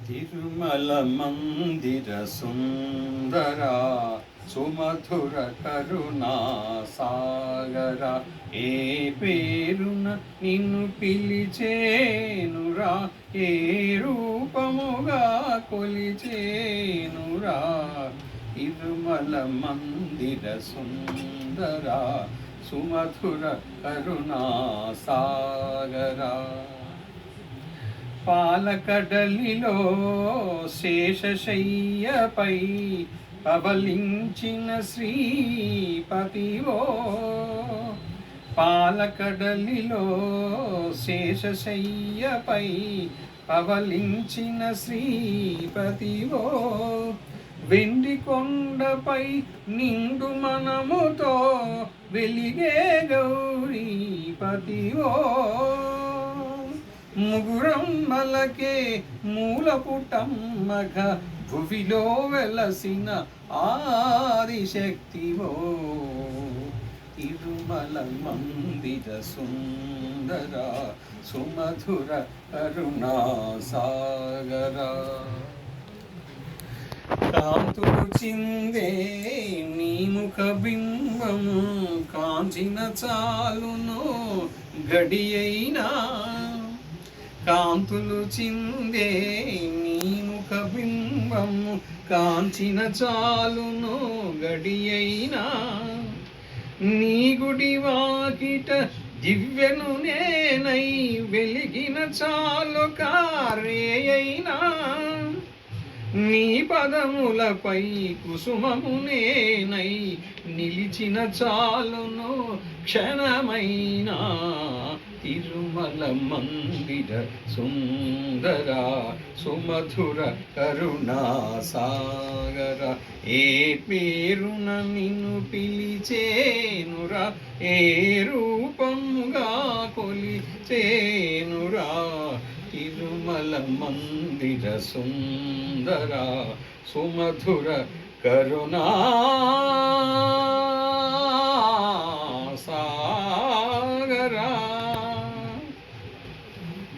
తిరుమల మందిర సుందరా సుమధుర కరుణా సాగర ఏ పేరున నిన్ను పిలిచేనురా ఏ రూపముగా కొలిచేనురా తిరుమల మందిర సుందరా సుమధుర కరుణా సాగరా పాలకడలిలో శేషశయ్యపై పవలించిన శ్రీపతివో పాలకడలిలో శేషశయ్యపై పవలించిన శ్రీపతివో వెండి కొండపై నిండు మనముతో వెలిగే గౌరీపతివో ముగురమ్మలకే మూలపుటమ్మగ భువిలో వెలసిన ఆదిశక్తివో తిరుమల మందిర సుందర సుమధుర కరుణా సాగర కాంతులు చిందే నీ ముఖ బింబము కాంచిన చాలును గడియైనా కాంతులు చిందే నీ ముఖ బింబము కాంచిన చాలును గడియైనా నీ గుడి వాకిట దివ్యను నేనై వెలిగిన చాలు కారేయైనా నీ పదములపై కుసుమము నేనై నిలిచిన చాలును క్షణమైనా తిరుమల మందిర సుందర సుమధుర కరుణా సాగర ఏ పేరున నిన్ను పిలిచేనురా ఏ రూపముగా కొలిచేనురా తిరుమల మందిర సుందర సుమధుర కరుణా